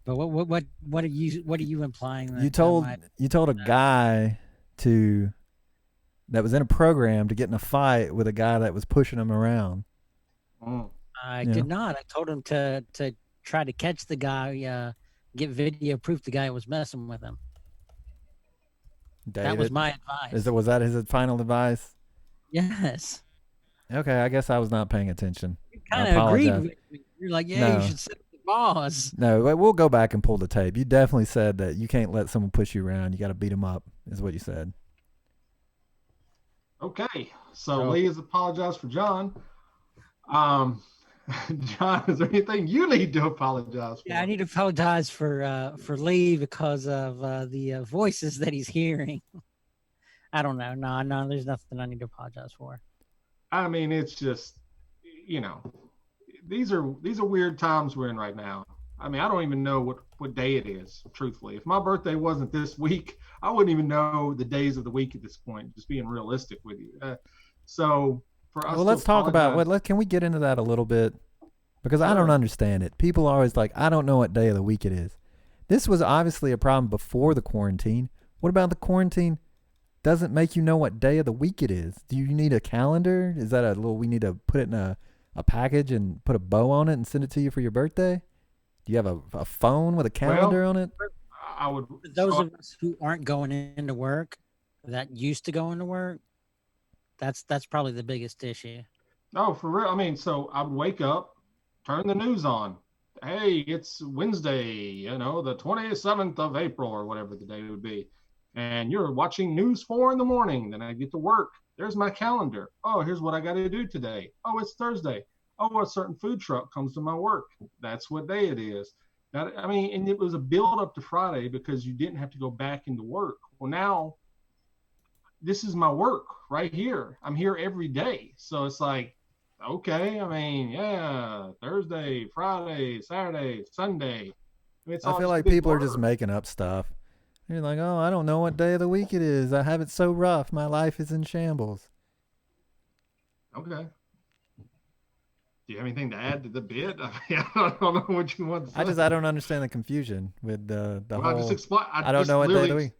But what are you implying You that told might? you told a guy to that was in a program to get in a fight with a guy that was pushing him around. Mm. I You did know, not. I told him to try to catch the guy, get video proof the guy was messing with him. That was David. my Is it advice. was that his final advice? Yes. Okay, I guess I was not paying attention. You I kind of agreed apologize. with me. You're like, yeah, you No, should sit with the boss. no, we'll go back and pull the tape. You definitely said that you can't let someone push you around. You got to beat them up, is what you said. Okay, so Oh, Lee has apologized for John. Um, John, is there anything you need to apologize yeah, I for? need to apologize for Lee because of the voices that he's hearing. I don't know. No, no, there's nothing I need to apologize for. I mean, it's just, you know, these are weird times we're in right now. I mean, I don't even know what day it is. Truthfully, if my birthday wasn't this week, I wouldn't even know the days of the week at this point. Just being realistic with you. So for Well, us to let's talk about apologize, can we get into that a little bit? Because I don't sure. understand it. People are always like, I don't know what day of the week it is. This was obviously a problem before the quarantine. What about the quarantine doesn't make you know what day of the week it is? Do you need a calendar? Is that a little, we need to put it in a package and put a bow on it and send it to you for your birthday? Do you have a phone with a calendar Well, on it? I would. For those So of us who aren't going into work, that used to go into work, that's probably the biggest issue. no, for real. I mean, so I would wake up, turn the news on. Hey, it's Wednesday, the 27th of April or whatever the day would be. And you're watching News 4 in the morning. Then I get to work. There's my calendar. Oh, here's what I got to do today. Oh, it's Thursday. Oh, a certain food truck comes to my work. That's what day it is. I mean, and it was a build up to Friday because you didn't have to go back into work. Well, now this is my work right here. I'm here every day. So it's like, okay, I mean, yeah, Thursday, Friday, Saturday, Sunday. It's I all feel just a like big people are just blur. making up stuff. You're like, oh, I don't know what day of the week it is. I have it so rough. My life is in shambles. Okay. Do you have anything to add to the bit? I mean, I don't know what you want to say. I don't understand the confusion with the Well, I just whole. explain. I don't know what day of the week.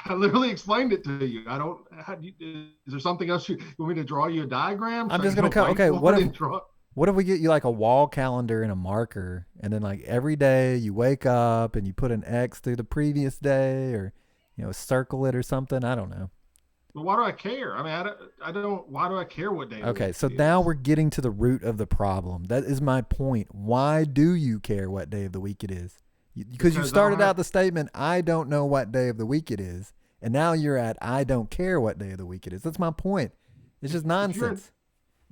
I literally explained it to you. I don't. Is there something else you want me to draw you a diagram I'm so I just can gonna go cut. Okay, whiteboard and draw? what if we get you like a wall calendar and a marker, and then like every day you wake up and you put an X through the previous day, or circle it or something. I don't know. But why do I care? I mean, I don't. Why do I care what day of the Okay, week so it now is? we're getting to the root of the problem. That is my point. Why do you care what day of the week it is? Because you Because I don't started have. out the statement, I don't know what day of the week it is. And now you're at, I don't care what day of the week it is. That's my point. It's just If you're in, nonsense.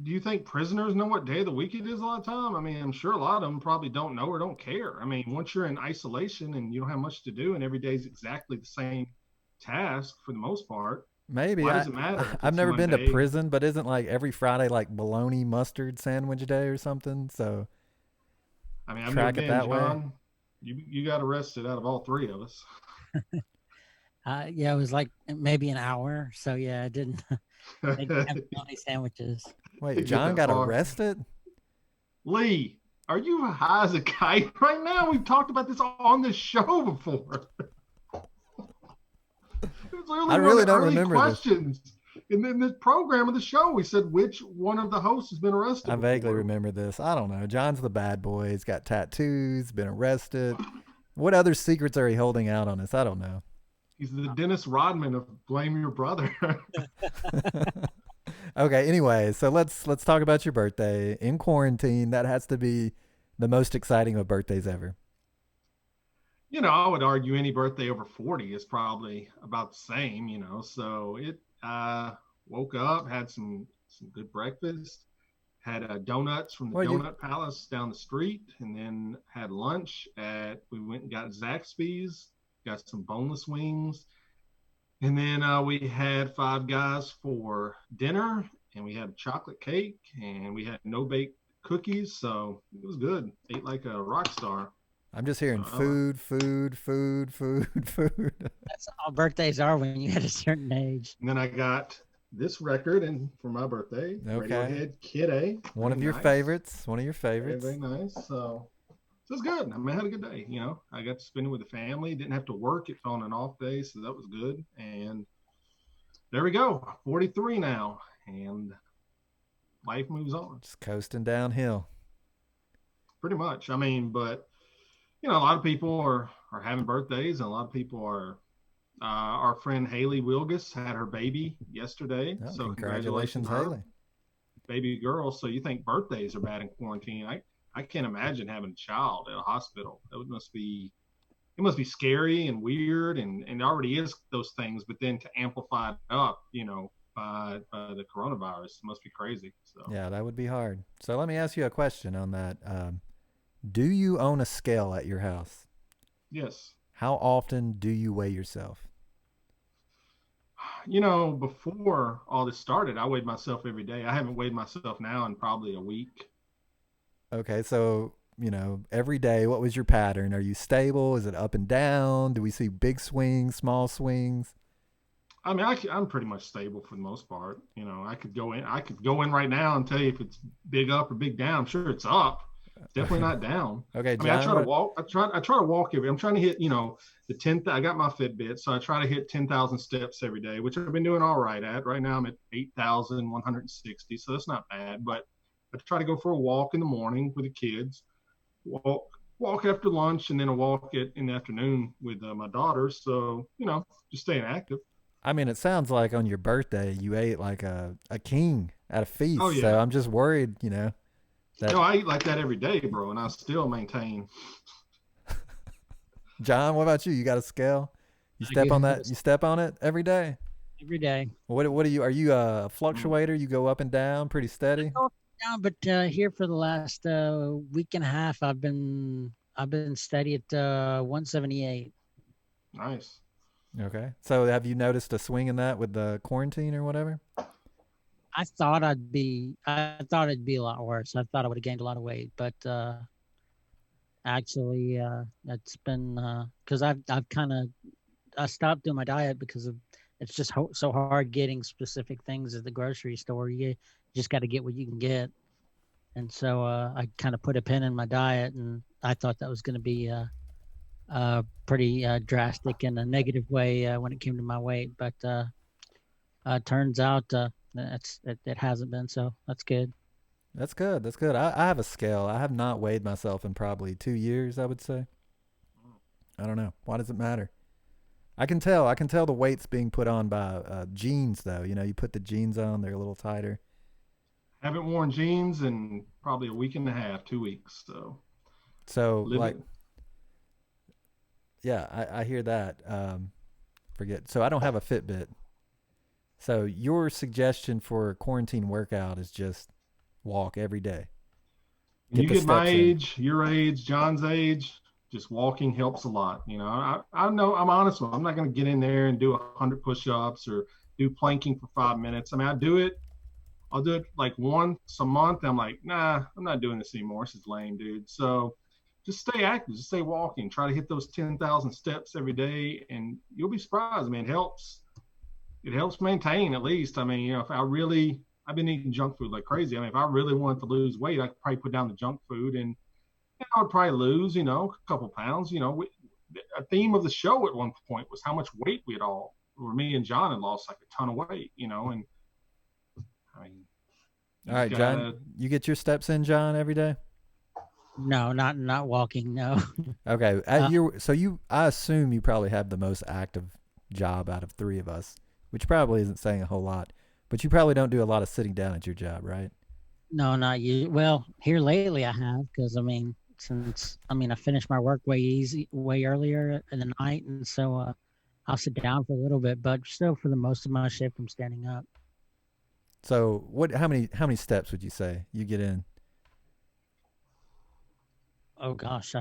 do you think prisoners know what day of the week it is a lot of time? I mean, I'm sure a lot of them probably don't know or don't care. I mean, once you're in isolation and you don't have much to do and every day is exactly the same task for the most part, Maybe. why does it matter if I've it's never been to Monday? prison, but isn't like every Friday like bologna mustard sandwich day or something? So I mean, I've never track it been, that way. John. You got arrested out of all three of us. Yeah, it was like maybe an hour. So yeah, I didn't. They didn't have bologna sandwiches. Wait, Didn't get John that got far. arrested? Lee, are you high as a kite right now? We've talked about this on the show before. It was I literally one of really the don't early remember this. questions in the program of the show. We said which one of the hosts has been I arrested vaguely before. remember this. I don't know. John's the bad boy. He's got tattoos, been arrested. What other secrets are he holding out on us? I don't know. He's the Dennis Rodman of Blame Your Brother. Okay, anyway, so let's talk about your birthday in quarantine. That has to be the most exciting of birthdays ever. I would argue any birthday over 40 is probably about the same. So it woke up, had some good breakfast, had donuts from the Well, you Donut Palace down the street, and then had lunch we went and got Zaxby's, got some boneless wings, and then we had Five Guys for dinner, and we had chocolate cake, and we had no bake cookies, so it was good. Ate like a rock star. I'm just So hearing food, food, food, food, food. That's all birthdays are when you hit a certain age. and then I got this record and for my birthday, Okay. Radiohead Kid A. One Very of your nice. favorites. One of your Very, favorites. very nice. So So it's good. I mean, I had a good day. I got to spend it with the family. Didn't have to work. It's on an off day, so that was good. And there we go. 43 now, and life moves on. Just coasting downhill. Pretty much. I mean, but a lot of people are having birthdays, and a lot of people are. Our friend Haley Wilgus had her baby yesterday, Oh, so congratulations, congratulations to her. Haley. Baby girl. So you think birthdays are bad in quarantine? I can't imagine having a child at a hospital. It must be scary and weird, and it already is those things. But then to amplify it up, by the coronavirus, it must be crazy. So Yeah, that would be hard. So let me ask you a question on that. Do you own a scale at your house? yes, How often do you weigh yourself? before all this started, I weighed myself every day. I haven't weighed myself now in probably a week. Okay, so, every day, what was your pattern? Are you stable? Is it up and down? Do we see big swings, small swings? I mean, I'm pretty much stable for the most part. I could go in right now and tell you if it's big up or big down. I'm sure it's up. It's definitely not down. Okay, I mean, I John, try to what? walk. I try to walk I'm trying to hit, the 10th. I got my Fitbit, so I try to hit 10,000 steps every day, which I've been doing all right at. Right now, I'm at 8,160, so that's not bad. But I try to go for a walk in the morning with the kids, walk walk after lunch, and then a walk in the afternoon with my daughter. So just staying active. I mean, it sounds like on your birthday you ate like a king at a Oh feast. So yeah. I'm just worried, that No, I eat like that every day, bro, and I still maintain. John, what about you? You got a scale? You I step do on have that? You step on it every day? every day. What are you a Mm. fluctuator? You go up and down pretty I steady? go up and down, but here for the last week and a half, I've been steady at 178. Nice. Okay. So have you noticed a swing in that with the quarantine or whatever? I thought it'd be a lot worse. I thought I would have gained a lot of weight, but actually, it's been because I've kind of I stopped doing my diet because of it's just so hard getting specific things at the grocery store. You just got to get what you can get, and so I kind of put a pin in my diet, and I thought that was going to be pretty drastic in a negative way when it came to my weight, but turns out it hasn't been, so that's good. That's good. That's good. I have a scale. I have not weighed myself in probably 2 years, I would say. I don't know. Why does it matter? I can tell. I can tell the weight's being put on by jeans, though. You put the jeans on, they're a little tighter. Haven't worn jeans in probably a week and a half, 2 weeks. So So, like, living. yeah, I hear that. Forget. So, I don't have a Fitbit. So, your suggestion for a quarantine workout is just walk every day, When get you the get my steps in. age, your age, John's age, just walking helps a lot. I know I'm honest with. I'm not going to get in there and do 100 push-ups or do planking for 5 minutes. I mean, I do it. I'll do it like once a month. I'm like, nah, I'm not doing this anymore. This is lame, dude. So just stay active, just stay walking. Try to hit those 10,000 steps every day, and you'll be surprised, man. It helps maintain at least. I mean, if I've been eating junk food like crazy. I mean, if I really wanted to lose weight, I could probably put down the junk food, and I would probably lose, a couple pounds. A theme of the show at one point was how much weight we had or me and John had lost like a ton of weight, and I mean, All you just right, John, gotta. you get your steps in, John, every day? No, not walking. No. Okay. uh, I assume you probably have the most active job out of three of us, which probably isn't saying a whole lot. But you probably don't do a lot of sitting down at your job, right? no, not you. Well, here lately I have because I finished my work way earlier in the night, and so I'll sit down for a little bit, but still for the most of my shift I'm standing up. So what? How many steps would you say you get in? Oh gosh,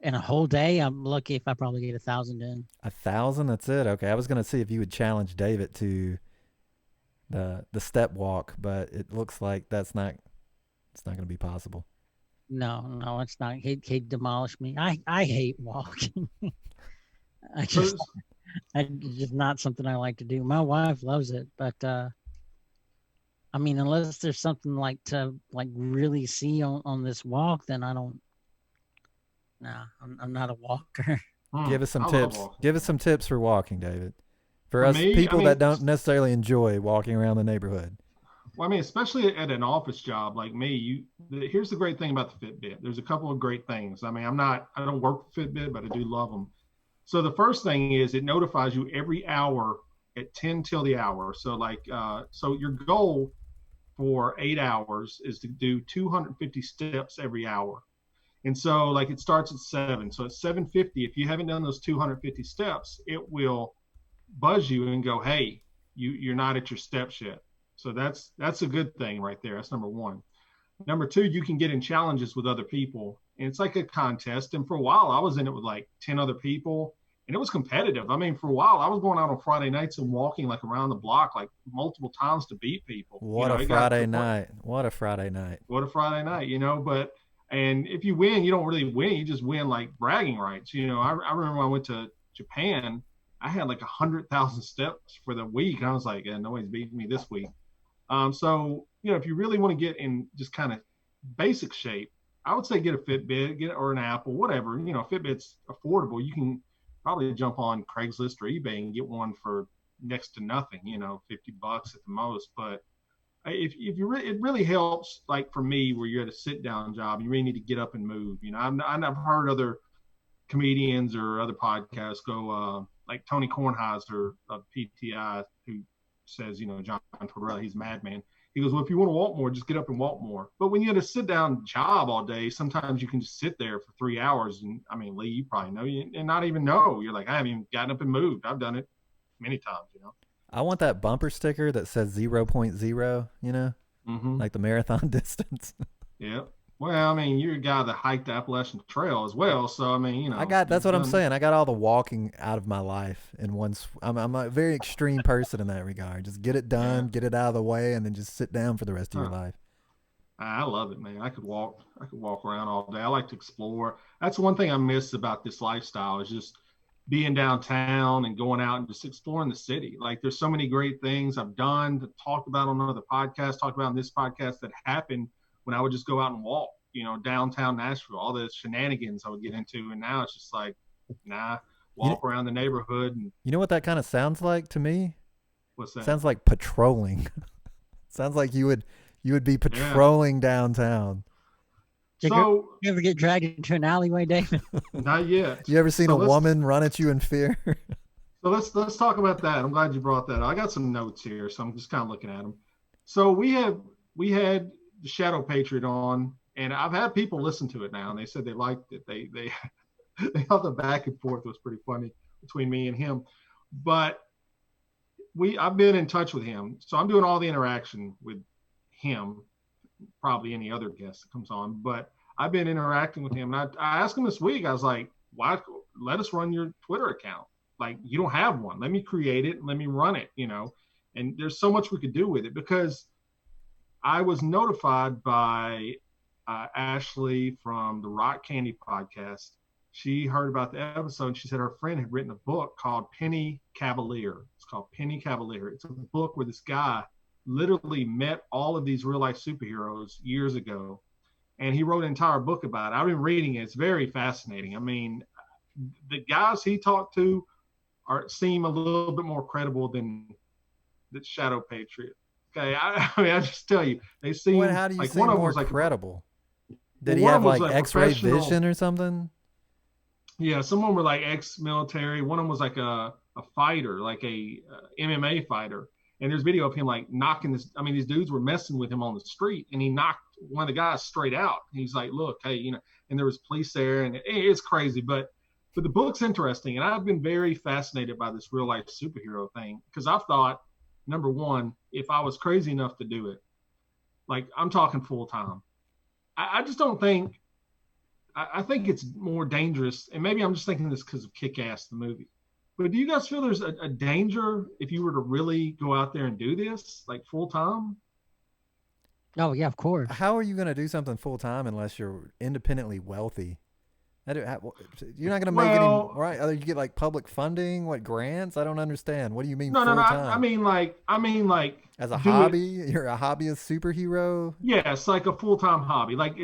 in a whole day I'm lucky if I probably get 1,000 in. 1,000. That's it. Okay. I was gonna see if you would challenge David to the step walk, but it looks like it's not gonna be possible. No, no, it's not. He'd demolish me. I hate walking. I So, just it's just not something I like to do. My wife loves it, but I mean, unless there's something like to like really see on this walk, then I don't. No, I'm not a walker. Give us some I love tips. walking. Give us some tips for walking, David. For For us me, I people that mean, don't necessarily enjoy walking around the neighborhood. well, I mean, especially at an office job like me, here's the great thing about the Fitbit. There's a couple of great things. I mean, I don't work for Fitbit, but I do love them. So the first thing is it notifies you every hour at 10 till the hour. So so your goal for 8 hours is to do 250 steps every hour. And so like it starts at 7. So at 7:50, if you haven't done those 250 steps, it will buzz you and go, hey, you're not at your steps yet. So that's a good thing right there. That's number one. Number two, you can get in challenges with other people, and it's like a contest. And for a while, I was in it with like 10 other people, and it was competitive. I mean, for a while, I was going out on Friday nights and walking like around the block like multiple times to beat people. What a It got to Friday the point. night. What a Friday night. What a Friday night, but and if you win, you don't really win. You just win like bragging rights. I remember when I went to Japan, I had like 100,000 steps for the week. And I was like, yeah, nobody's beating me this week. So, if you really want to get in just kind of basic shape, I would say get a Fitbit, or an Apple, whatever. Fitbit's affordable. You can probably jump on Craigslist or eBay and get one for next to nothing, $50 at the most. But if you it really helps, like for me, where you're at a sit down job, you really need to get up and move. I've heard other comedians or other podcasts go, like Tony Kornheiser of PTI, who says, John Tortorella, he's a madman. He goes, well, if you want to walk more, just get up and walk more. But when you had a sit down job all day, sometimes you can just sit there for 3 hours. And I mean, Lee, you probably know, and not even know. You're like, I haven't even gotten up and moved. I've done it many times. I want that bumper sticker that says 0.0, Mm-hmm. like the marathon distance. Yeah. Well, I mean, you're a guy that hiked the Appalachian Trail as well. So, I mean, That's what I'm saying. I got all the walking out of my life in one. I'm a very extreme person in that regard. Just get it done, Yeah. get it out of the way, and then just sit down for the rest of your life. I love it, man. I could walk around all day. I like to explore. That's one thing I miss about this lifestyle, is just being downtown and going out and just exploring the city. Like there's so many great things I've done, to talk about on other podcasts, talk about on this podcast, that happened when I would just go out and walk, downtown Nashville, all the shenanigans I would get into. And now it's just like, nah, walk around the neighborhood. And you know what that kind of sounds like to me? what's that? Sounds like patrolling. Sounds like you would be patrolling downtown. So you ever get dragged into an alleyway, David? Not yet. You ever seen a woman run at you in fear? So let's talk about that. I'm glad you brought that up. I got some notes here, so I'm just kind of looking at them. So we had the Shadow Patriot on, and I've had people listen to it now, and they said they liked it. They they thought the back and forth was pretty funny between me and him. But I've been in touch with him, so I'm doing all the interaction with him. Probably any other guest that comes on, but I've been interacting with him. And I asked him this week, I was like, why let us run your Twitter account? Like, you don't have one. Let me create it and let me run it, and there's so much we could do with it, because I was notified by Ashley from the Rock Candy podcast. She heard about the episode, and she said her friend had written a book called Penny Cavalier. It's called Penny Cavalier. It's a book where this guy literally met all of these real life superheroes years ago, and he wrote an entire book about it. I've been reading it. It's very fascinating. I mean, the guys he talked to seem a little bit more credible than the Shadow Patriot. Okay, I mean, I just tell you, they seem how do you like seem one of them more was like credible? Did he one have of them was like like X-ray professional- vision or something? Yeah, some of them were like ex-military. One of them was like a fighter, like a MMA fighter. And there's video of him like knocking this. I mean, these dudes were messing with him on the street, and he knocked one of the guys straight out. He's like, "Look, hey, and there was police there, and it's crazy." But the book's interesting, and I've been very fascinated by this real life superhero thing, because I've thought, number one, if I was crazy enough to do it, like I'm talking full time, I just don't think. I think it's more dangerous, and maybe I'm just thinking this because of Kick-Ass, the movie. But do you guys feel there's a danger if you were to really go out there and do this, like full time? Oh yeah, of course. How are you going to do something full time unless you're independently wealthy? You're not going to make any right. Either you get like public funding, what grants? I don't understand. What do you mean? No. Time? I mean like as a hobby. You're a hobbyist superhero. Yes, like a full time hobby. Like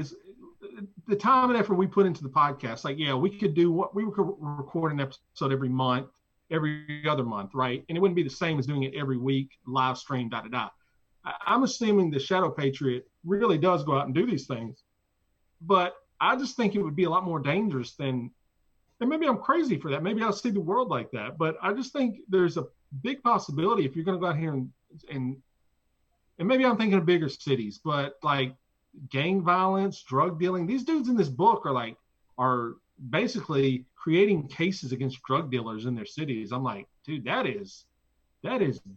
the time and effort we put into the podcast, like, yeah, we could do what we could record an episode every month, every other month, right? And it wouldn't be the same as doing it every week, live stream, da da da. I'm assuming the Shadow Patriot really does go out and do these things, but I just think it would be a lot more dangerous than. And maybe I'm crazy for that. Maybe I'll see the world like that. But I just think there's a big possibility if you're going to go out here and maybe I'm thinking of bigger cities, but like gang violence, drug dealing. These dudes in this book are basically creating cases against drug dealers in their cities. I'm like, dude, that is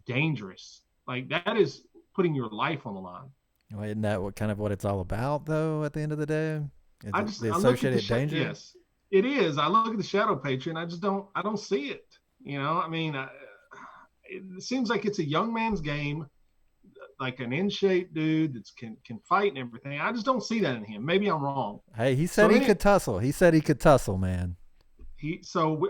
dangerous. Like that is putting your life on the line. Well, isn't that what it's all about, though? At the end of the day, I look at the danger. Yes, it is. I look at the Shadow Patriot, and I don't see it. You know, I mean, it seems like it's a young man's game, like an in shape dude that can fight and everything. I just don't see that in him. Maybe I'm wrong. Hey, he said he could tussle. He said he could tussle, man.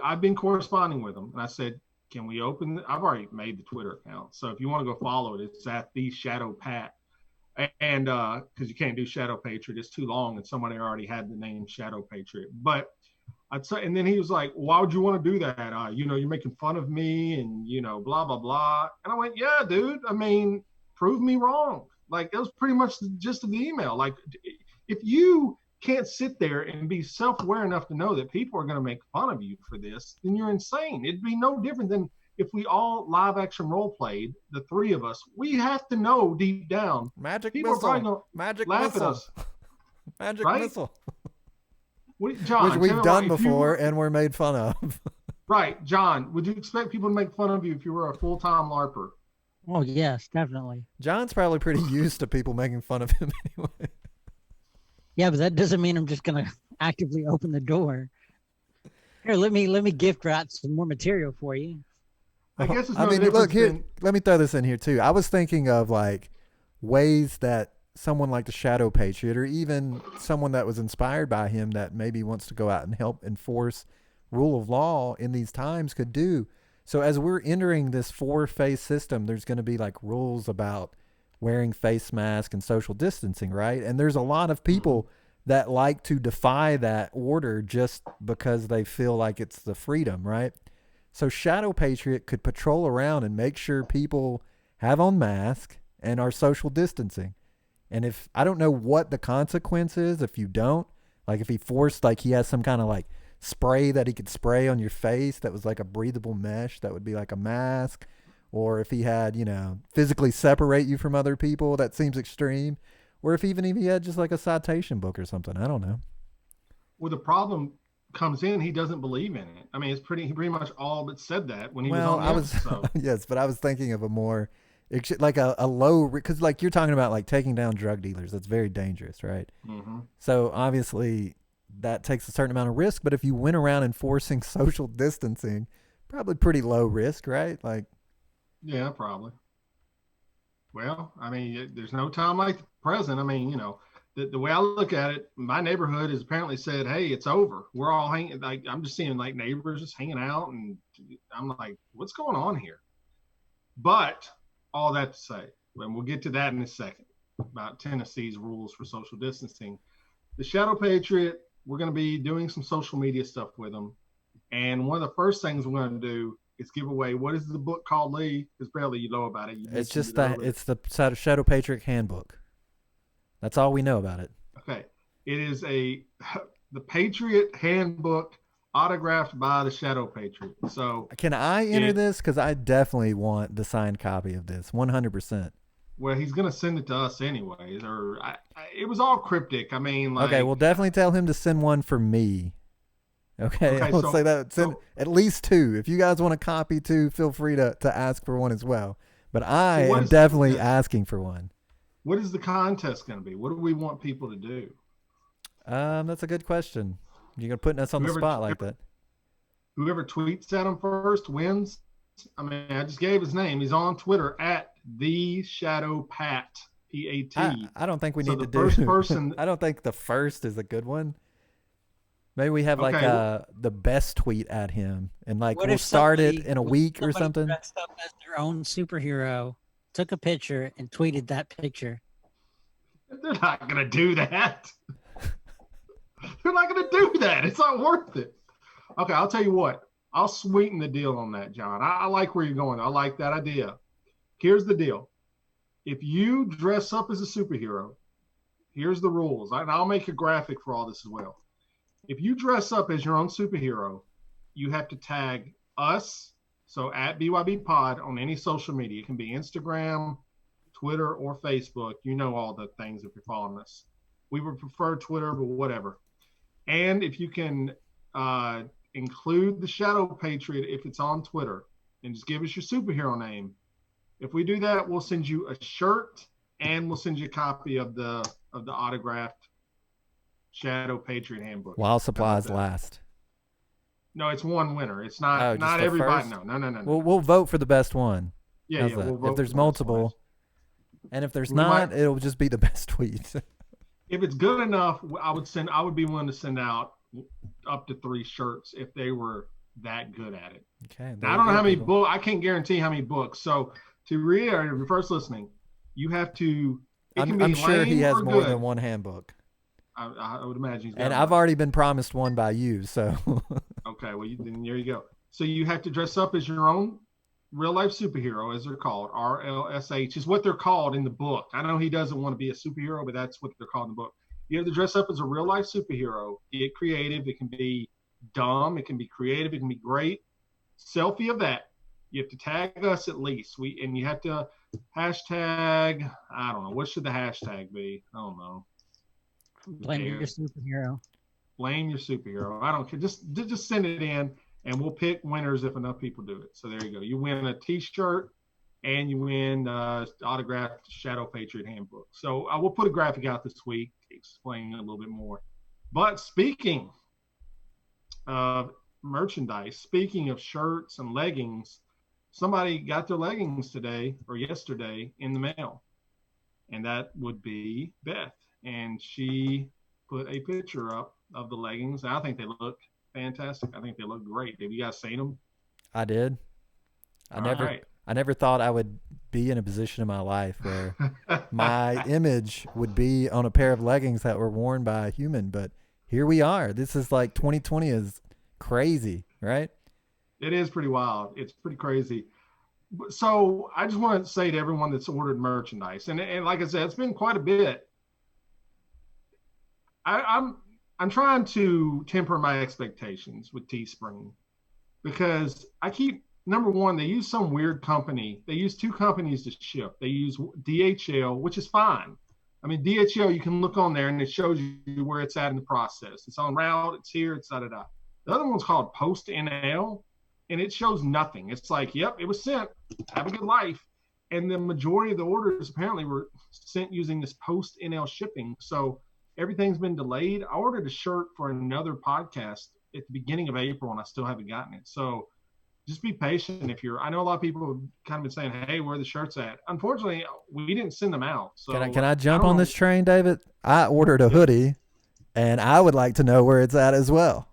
I've been corresponding with him, and I said, can we open? I've already made the Twitter account, so if you want to go follow it, it's at the Shadow Pat. And because you can't do Shadow Patriot, it's too long, and somebody already had the name Shadow Patriot. But I'd say, and then he was like, why would you want to do that? You're making fun of me, and blah blah blah. And I went, yeah, dude. I mean, prove me wrong. Like that was pretty much the gist of the email. Like, if you can't sit there and be self-aware enough to know that people are going to make fun of you for this, then you're insane. It'd be no different than if we all live action role played, the three of us. We have to know deep down. Magic people missile. Are probably Magic laugh missile. at us. Magic right? missile. John, which we've done before and we're made fun of. Right. John, would you expect people to make fun of you if you were a full-time LARPer? Oh, yes, definitely. John's probably pretty used to people making fun of him anyway. Yeah, but that doesn't mean I'm just going to actively open the door. Here, let me gift wrap some more material for you. I guess it's look here. Let me throw this in here too. I was thinking of like ways that someone like the Shadow Patriot, or even someone that was inspired by him that maybe wants to go out and help enforce rule of law in these times, could do. So as we're entering this 4-phase system, there's going to be like rules about wearing face masks and social distancing, right? And there's a lot of people that like to defy that order just because they feel like it's the freedom, right? So Shadow Patriot could patrol around and make sure people have on masks and are social distancing. And if, I don't know what the consequence is if you don't, like if he forced, like he has some kind of like spray that he could spray on your face that was like a breathable mesh that would be like a mask, or if he had, physically separate you from other people, that seems extreme. Or if he had just like a citation book or something, I don't know. Well, the problem comes in, he doesn't believe in it. I mean, he pretty much all but said that when he was on the episode. Yes, but I was thinking of a more, like a low, because like you're talking about like taking down drug dealers, that's very dangerous, right? Mm-hmm. So obviously that takes a certain amount of risk, but if you went around enforcing social distancing, probably pretty low risk, right? Like, yeah, probably. Well, I mean, there's no time like the present. I mean, the way I look at it, my neighborhood has apparently said, hey, it's over. We're all hanging, like, I'm just seeing like neighbors just hanging out, and I'm like, what's going on here? But all that to say, and we'll get to that in a second, about Tennessee's rules for social distancing. The Shadow Patriot, we're going to be doing some social media stuff with them. And one of the first things we're going to do is give away, what is the book called, Lee? Because barely you know about it. It's just that it's the Shadow Patriot Handbook. That's all we know about it. Okay. It is the Patriot Handbook autographed by the Shadow Patriot. So can I enter this? Because I definitely want the signed copy of this, 100%. Well, he's going to send it to us anyways. Or it was all cryptic. I mean, like, okay, well, definitely tell him to send one for me. Okay, I will say that. Send at least 2. If you guys want a copy too, feel free to ask for one as well. But I am definitely asking for one. What is the contest going to be? What do we want people to do? That's a good question. You're going to put us on the spot like that. Whoever tweets at him first wins. I mean, I just gave his name. He's on Twitter at the Shadow Pat, P-A-T. I don't think we need to do first person. I don't think the first is a good one. Maybe we have like the best tweet at him, and like we'll start it in a week or something. Dressed up as their own superhero, took a picture and tweeted that picture. They're not gonna do that. They're not going to do that. It's not worth it. Okay, I'll tell you what. I'll sweeten the deal on that, John. I like where you're going. I like that idea. Here's the deal. If you dress up as a superhero, here's the rules. And I'll make a graphic for all this as well. If you dress up as your own superhero, you have to tag us, so at BYB Pod on any social media. It can be Instagram, Twitter, or Facebook. You know all the things if you're following us. We would prefer Twitter, but whatever. And if you can include the Shadow Patriot if it's on Twitter, and just give us your superhero name. If we do that, we'll send you a shirt and we'll send you a copy of the autographed Shadow Patriot Handbook. While supplies last. No, it's one winner. It's not everybody. First? No. We'll vote for the best one. Yeah. We'll vote if there's multiple, and if there's it'll just be the best tweet. If it's good enough, I would be willing to send out up to 3 shirts if they were that good at it. Okay. Now, I don't know how many books. I can't guarantee how many books. So to reiterate, if you're first listening, you have to. I'm sure he has more than one handbook. I would imagine he's got and I've already been promised one by you, so. Okay, well, then there you go. So you have to dress up as your own real-life superhero, as they're called. RLSH is what they're called in the book. I know he doesn't want to be a superhero, but that's what they're called in the book. You have to dress up as a real-life superhero. Get creative. It can be dumb. It can be creative. It can be great. Selfie of that. You have to tag us at least. And you have to hashtag, I don't know. What should the hashtag be? I don't know. Blame your superhero. Blame your superhero. I don't care. Just send it in, and we'll pick winners if enough people do it. So there you go. You win a T-shirt, and you win autographed Shadow Patriot Handbook. So I will put a graphic out this week explaining it a little bit more. But speaking of merchandise, speaking of shirts and leggings, somebody got their leggings today or yesterday in the mail, and that would be Beth. And she put a picture up of the leggings. I think they look fantastic. I think they look great. Have you guys seen them? I did. I never thought I would be in a position in my life where my image would be on a pair of leggings that were worn by a human, but here we are. This is like 2020 is crazy, right? It is pretty wild. It's pretty crazy. So I just want to say to everyone that's ordered merchandise, and like I said, it's been quite a bit. I'm trying to temper my expectations with Teespring because number one, they use some weird company. They use 2 companies to ship. They use DHL, which is fine. I mean, DHL, you can look on there and it shows you where it's at in the process. It's on route, it's here, it's da-da-da. The other one's called Post NL, and it shows nothing. It's like, yep, it was sent. Have a good life. And the majority of the orders apparently were sent using this Post NL shipping. So everything's been delayed. I ordered a shirt for another podcast at the beginning of April, and I still haven't gotten it. So just be patient. I know a lot of people have kind of been saying, hey, where are the shirts at? Unfortunately, we didn't send them out. So can I jump on this train, David? I ordered a hoodie, and I would like to know where it's at as well.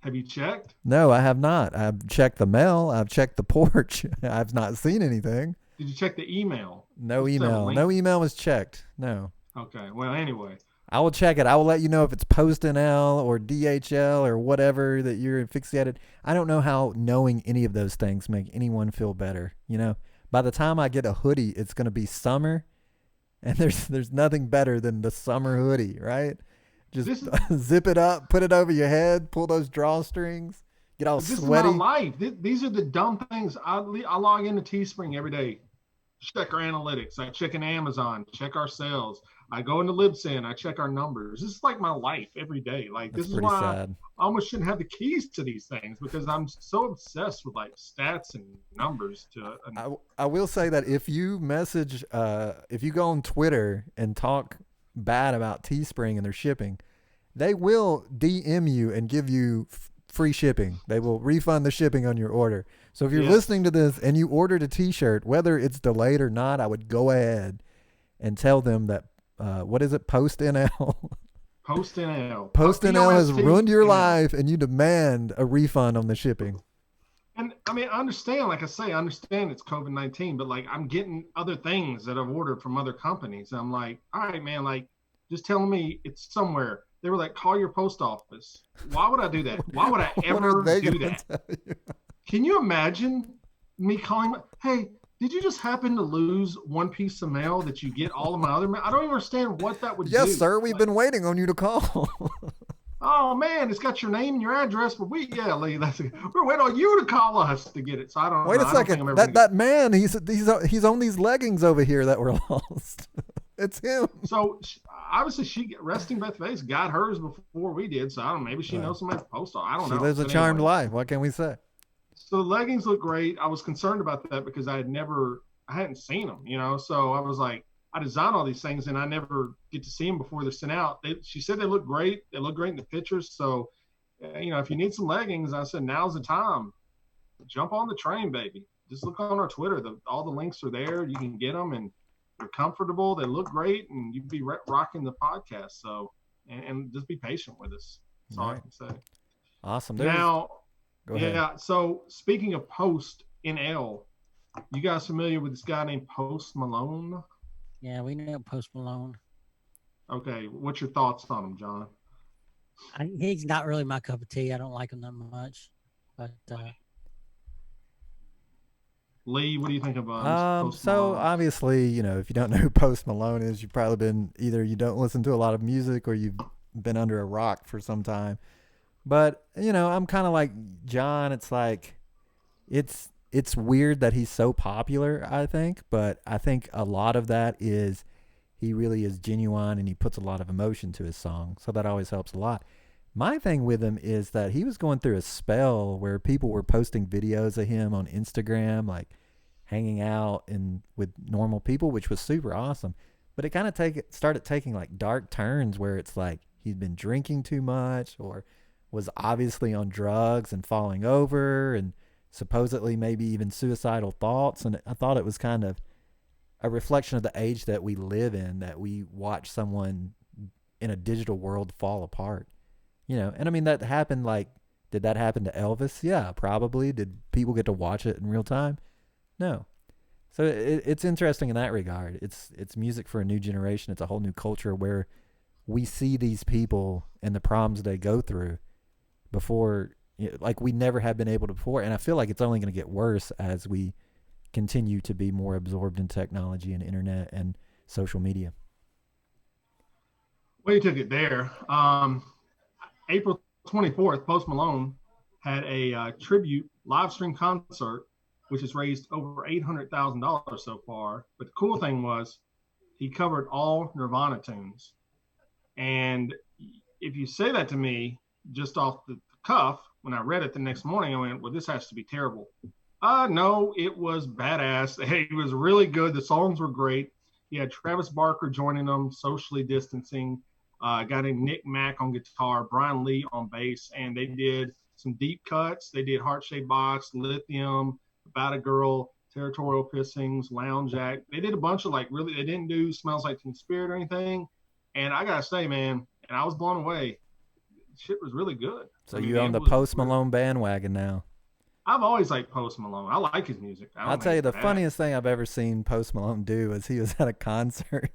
Have you checked? No, I have not. I've checked the mail. I've checked the porch. I've not seen anything. Did you check the email? No email. No email was checked. No. Okay. Well, anyway. I will check it. I will let you know if it's Post NL or DHL or whatever that you're fixated. I don't know how knowing any of those things make anyone feel better. You know, by the time I get a hoodie, it's going to be summer, and there's nothing better than the summer hoodie, right? Just zip it up, put it over your head, pull those drawstrings, get all sweaty. This is my life. These are the dumb things. I log into Teespring every day, check our analytics. I check in Amazon, check our sales. I go into Libsyn, I check our numbers. This is like my life every day. Like, this is why sad. I almost shouldn't have the keys to these things, because I'm so obsessed with like stats and numbers. I will say that if you message, if you go on Twitter and talk bad about Teespring and their shipping, they will DM you and give you free shipping. They will refund the shipping on your order. So if you're listening to this and you ordered a t-shirt, whether it's delayed or not, I would go ahead and tell them that what is it? Post NL. Post NL. Post NL has ruined your life, and you demand a refund on the shipping. And I mean, I understand. Like I say, I understand it's COVID-19, but like I'm getting other things that I've ordered from other companies. I'm like, all right, man. Like, just telling me it's somewhere. They were like, call your post office. Why would I do that? Why would I What are ever they do gonna that? tell you? Can you imagine me calling? Hey, did you just happen to lose one piece of mail that you get all of my other mail? I don't even understand what that would Yes, do. sir. We've Like, been waiting on you to call. oh man, it's got your name and your address, but Lee, we're waiting on you to call us to get it. So I don't Wait know. a I don't think second. I'm ever That gonna get. that man, he's on these leggings over here that were lost. It's him. So obviously, she resting Beth Face got hers before we did. So I don't know. Maybe she knows somebody's postal. I don't She know. lives a But charmed anyway, life. What can we say? so the leggings look great. I was concerned about that because I hadn't seen them, So I was like, I design all these things and I never get to see them before they're sent out. She said they look great. They look great in the pictures. So, if you need some leggings, I said now's the time. Jump on the train, baby. Just look on our Twitter. All the links are there. You can get them, and they're comfortable. They look great, and you'd be rocking the podcast. So, and just be patient with us. That's all I can say. Awesome. Now, Go ahead. yeah. So speaking of Post NL, you guys familiar with this guy named Post Malone? Yeah, we know Post Malone. Okay, what's your thoughts on him, John? He's not really my cup of tea. I don't like him that much. But Lee, what do you think about Post So Malone? obviously, if you don't know who Post Malone is, you've probably been either you don't listen to a lot of music or you've been under a rock for some time. But, I'm kind of like John. It's like it's weird that he's so popular, I think, but I think a lot of that is he really is genuine and he puts a lot of emotion to his song. So that always helps a lot. My thing with him is that he was going through a spell where people were posting videos of him on Instagram, like hanging out and with normal people, which was super awesome. But it kind of started taking like dark turns where it's like he'd been drinking too much or was obviously on drugs and falling over and supposedly maybe even suicidal thoughts. And I thought it was kind of a reflection of the age that we live in, that we watch someone in a digital world fall apart. And I mean, that happened did that happen to Elvis? Yeah, probably. Did people get to watch it in real time? No. So it's interesting in that regard. It's music for a new generation. It's a whole new culture where we see these people and the problems they go through before, like we never have been able to before. And I feel like it's only going to get worse as we continue to be more absorbed in technology and internet and social media. Well, you took it there. April 24th, Post Malone had a tribute live stream concert, which has raised over $800,000 so far. But the cool thing was he covered all Nirvana tunes. And if you say that to me just off the cuff, when I read it the next morning, I went, well, this has to be terrible. No, it was badass. It was really good. The songs were great. He had Travis Barker joining them, socially distancing. A guy named Nick Mack on guitar, Brian Lee on bass, and they did some deep cuts. They did Heart Shaped Box, Lithium, About a Girl, Territorial Pissings, Lounge Act. They did a bunch of they didn't do Smells Like Teen Spirit or anything. And I gotta say, man, and I was blown away. Shit was really good. So you on the Post Malone bandwagon now? I've always liked Post Malone. I like his music. I'll tell you the funniest thing I've ever seen Post Malone do is he was at a concert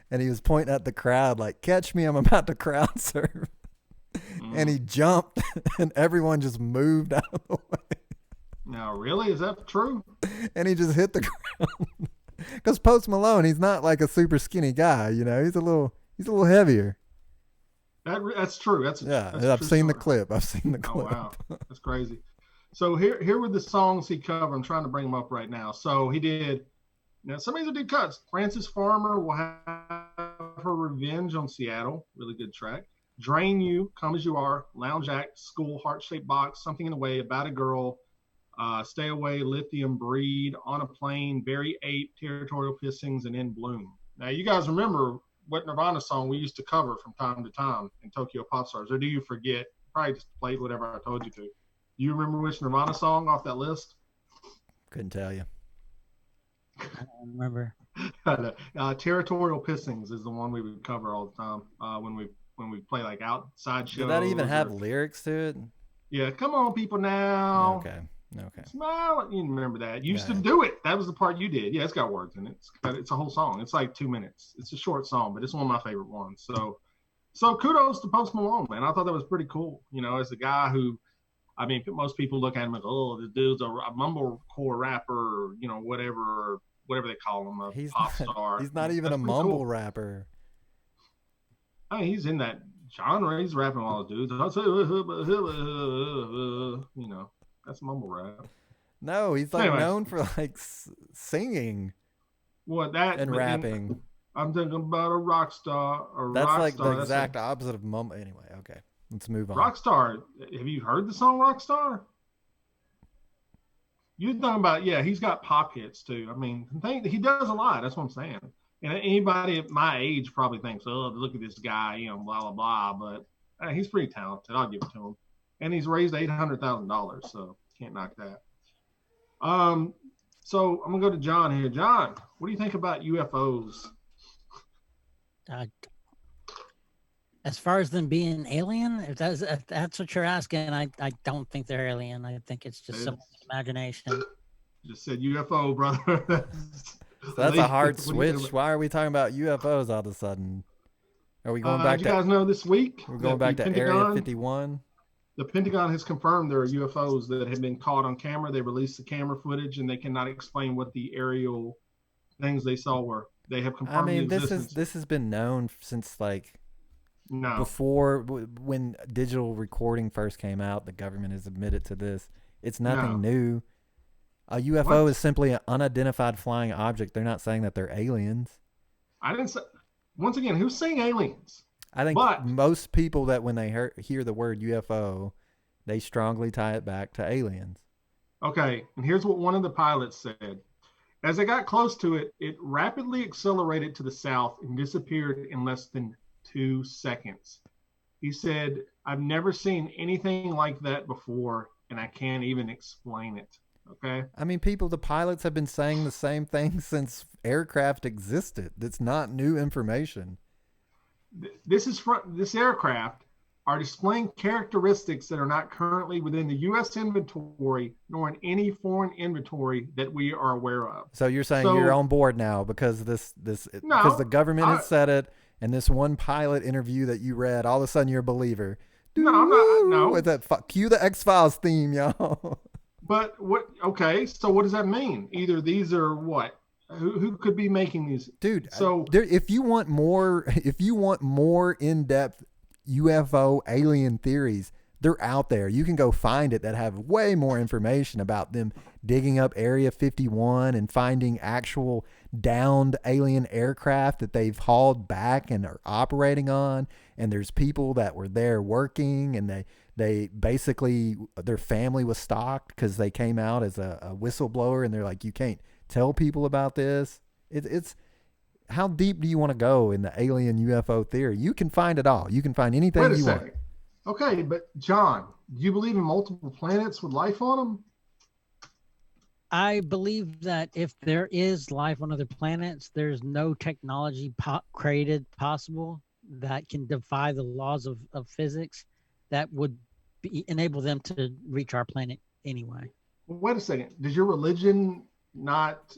and he was pointing at the crowd like, catch me, I'm about to crowd surf. And he jumped and everyone just moved out of the way. Now, really? Is that true? And he just hit the ground. Because Post Malone, he's not like a super skinny guy, he's a little heavier. That's true. I've seen the clip. Oh, wow. That's crazy. So here were the songs he covered. I'm trying to bring them up right now. So he did, some of these are deep cuts. Frances Farmer will have her revenge on Seattle. Really good track. Drain You, Come As You Are, Lounge Act, School, Heart Shaped Box, Something in the Way, About a Girl, Stay Away, Lithium, Breed, On a Plane, Berry Ape, Territorial Pissings, and In Bloom. Now, you guys remember what Nirvana song we used to cover from time to time in Tokyo Pop Stars, or do you forget? Probably just played whatever I told you to. Do you remember which Nirvana song off that list? Couldn't tell you. I don't remember. Territorial Pissings is the one we would cover all the time when we play like outside shows. Did that even have lyrics to it? Yeah, come on, people now. Okay. Smile. You remember that? You used to do it. That was the part you did. Yeah, it's got words in it. It's a whole song. It's like 2 minutes. It's a short song, but it's one of my favorite ones. So So kudos to Post Malone, man. I thought that was pretty cool. You know, as a guy who, I mean, most people look at him like, oh, this dude's a mumblecore rapper, you know, whatever they call him, a He's pop not. star. He's not even That's a pretty mumble cool. rapper. I mean, he's in that genre. He's rapping all the dudes. You know, that's mumble rap. No, he's like Anyways, known for like singing what that? and But then rapping. I'm thinking about a rock star. A That's rock like the star. That's a exact opposite of mumble. Anyway, okay, let's move on. rock star. Have you heard the song Rockstar? You're talking about, yeah, he's got pop hits too. I mean, he does a lot. That's what I'm saying. And anybody at my age probably thinks, oh, look at this guy, you know, blah, blah, blah. But he's pretty talented. I'll give it to him. And he's raised $800,000, so can't knock that. So I'm going to go to John here. John, what do you think about UFOs? As far as them being alien, if that's what you're asking, I don't think they're alien. I think it's just someone's imagination. Just said UFO, brother. That's a hard switch. Why are we talking about UFOs all of a sudden? Are we going back to? You guys know this week? We're going back to Pentagon, Area 51. The Pentagon has confirmed there are UFOs that have been caught on camera. They released the camera footage, and they cannot explain what the aerial things they saw were. They have confirmed. I mean, this has been known since before when digital recording first came out. The government has admitted to this. It's nothing new. A UFO is simply an unidentified flying object. They're not saying that they're aliens. I didn't say. Once again, who's saying aliens? I think most people that when they hear the word UFO, they strongly tie it back to aliens. Okay, and here's what one of the pilots said. As they got close to it, it rapidly accelerated to the south and disappeared in less than 2 seconds. He said, I've never seen anything like that before, and I can't even explain it. Okay. I mean, the pilots have been saying the same thing since aircraft existed. That's not new information. This aircraft are displaying characteristics that are not currently within the U.S. inventory nor in any foreign inventory that we are aware of. So you're saying you're on board now because because the government has said it, and this one pilot interview that you read, all of a sudden you're a believer. No, I'm not. No. With that cue the X-Files theme, y'all. But what? Okay, so what does that mean? Either these are what? Who could be making these? Dude, so if you want more in-depth UFO alien theories, they're out there. You can go find it that have way more information about them digging up Area 51 and finding actual downed alien aircraft that they've hauled back and are operating on. And there's people that were there working, and they basically, their family was stalked because they came out as a whistleblower, and they're like, you can't tell people about this. It's how deep do you want to go in the alien UFO theory? You can find it all. You can find anything you want. Okay, but John, do you believe in multiple planets with life on them? I believe that if there is life on other planets, there's no technology created possible that can defy the laws of physics that would enable them to reach our planet anyway. Well, wait a second. Does your religion not...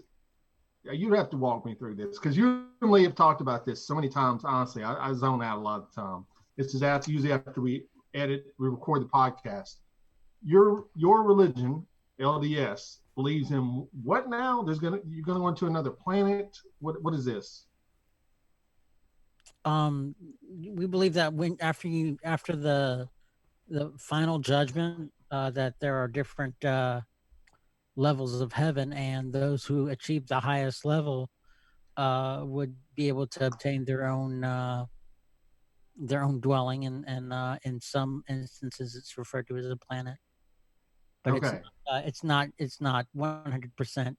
You'd have to walk me through this, because you and Lee have talked about this so many times. Honestly, I zone out a lot of the time. This is usually after we record the podcast. Your religion, LDS, believes in what now? You're gonna go into another planet. What is this? We believe that after the final judgment, that there are different levels of heaven, and those who achieve the highest level would be able to obtain their own dwelling, and in some instances it's referred to as a planet, but okay. It's not 100%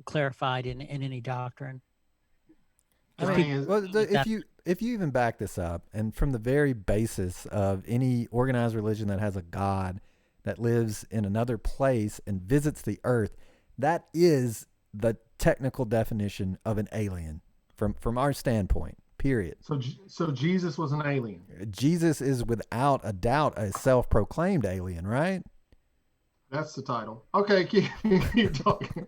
clarified in any doctrine. I mean, if you even back this up, and from the very basis of any organized religion that has a God that lives in another place and visits the earth, that is the technical definition of an alien from our standpoint, period. So Jesus was an alien. Jesus is without a doubt a self-proclaimed alien, right? That's the title. Okay, keep talking.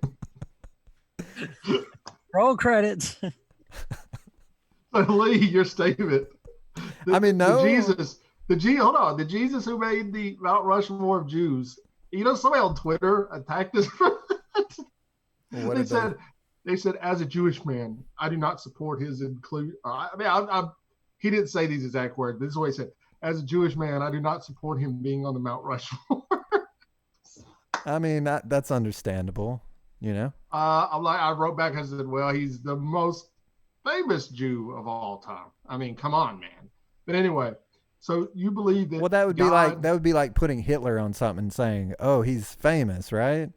Roll credits. So Lee, your statement. I mean, the no. Jesus, hold on, the Jesus who made the Mount Rushmore of Jews. You know, somebody on Twitter attacked us for that. What They did said, as a Jewish man, I do not support his include. I mean, he didn't say these exact words. This is what he said. As a Jewish man, I do not support him being on the Mount Rushmore. I mean, that's understandable. You know. I wrote back. I said, well, he's the most famous Jew of all time. I mean, come on, man. But anyway, so you believe that Well, that would God, be like putting Hitler on something and saying, "Oh, he's famous," right?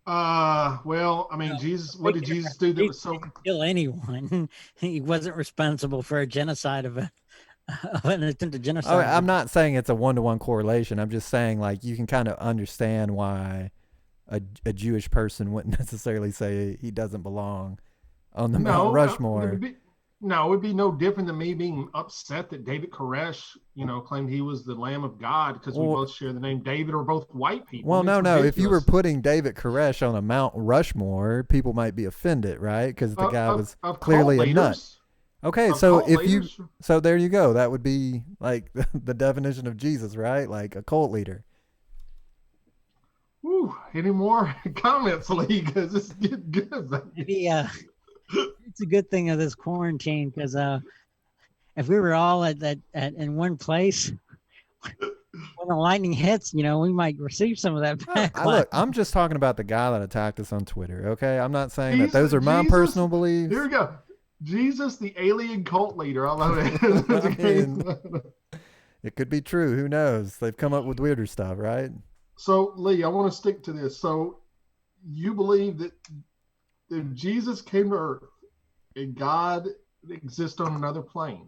well, I mean, Jesus, what did Jesus do that Jesus was so? didn't kill anyone. He wasn't responsible for a genocide of an attempted genocide of I'm a. not saying it's a 1-to-1 correlation. I'm just saying like you can kind of understand why a Jewish person wouldn't necessarily say he doesn't belong on the Mount No, Rushmore. no, it would be no different than me being upset that David Koresh, claimed he was the Lamb of God because we Well, both share the name David, or both white people. I well, mean, it's no. If you were ridiculous. putting David Koresh on a Mount Rushmore, people might be offended, right? Because the guy was Of cult clearly a nut. leaders, Okay, of so cult if you, leaders. so there you go. That would be like the definition of Jesus, right? Like a cult leader. Whew, any more comments, Lee? Because it's getting good. Maybe it's a good thing of this quarantine because if we were all at in one place when the lightning hits, we might receive some of that backlash. Look, I'm just talking about the guy that attacked us on Twitter. Okay, I'm not saying that those Jesus, are my Jesus, personal here beliefs. we go. Jesus, the alien cult leader. I love I mean, it. it could be true. Who knows? They've come up with weirder stuff, right? So, Lee, I want to stick to this. So, you believe that if Jesus came to Earth and God exists on another plane,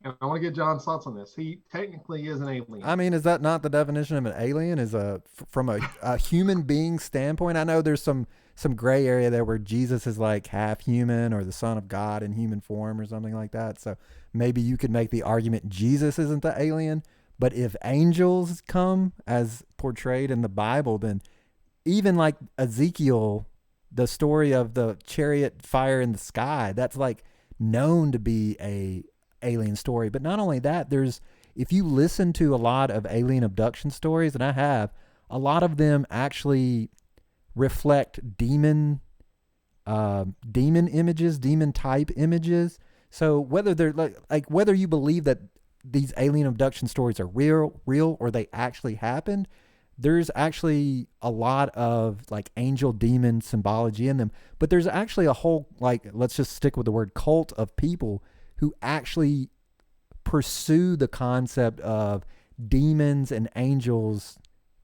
and I want to get John's thoughts on this. He technically is an alien. I mean, is that not the definition of an alien? Is from a human being standpoint? I know there's some gray area there where Jesus is like half human or the Son of God in human form or something like that. So maybe you could make the argument Jesus isn't the alien. But if angels come as portrayed in the Bible, then even like Ezekiel, the story of the chariot fire in the sky, that's like known to be a alien story. But not only that, there's, if you listen to a lot of alien abduction stories, and I have, a lot of them actually reflect demon images, demon type images. So whether they're like whether you believe that these alien abduction stories are real or they actually happened, there's actually a lot of like angel demon symbology in them. But there's actually a whole, like, let's just stick with the word cult, of people who actually pursue the concept of demons and angels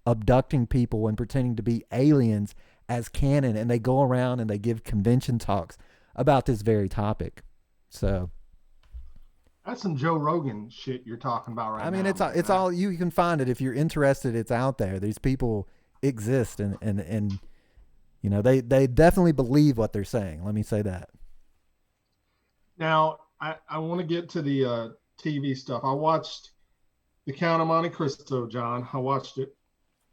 abducting people and pretending to be aliens as canon, and they go around and they give convention talks about this very topic. So That's some Joe Rogan shit you're talking about right I mean, now. it's all, you can find it if you're interested. It's out there. These people exist, and they definitely believe what they're saying. Let me say that. Now, I want to get to the TV stuff. I watched The Count of Monte Cristo, John. I watched it.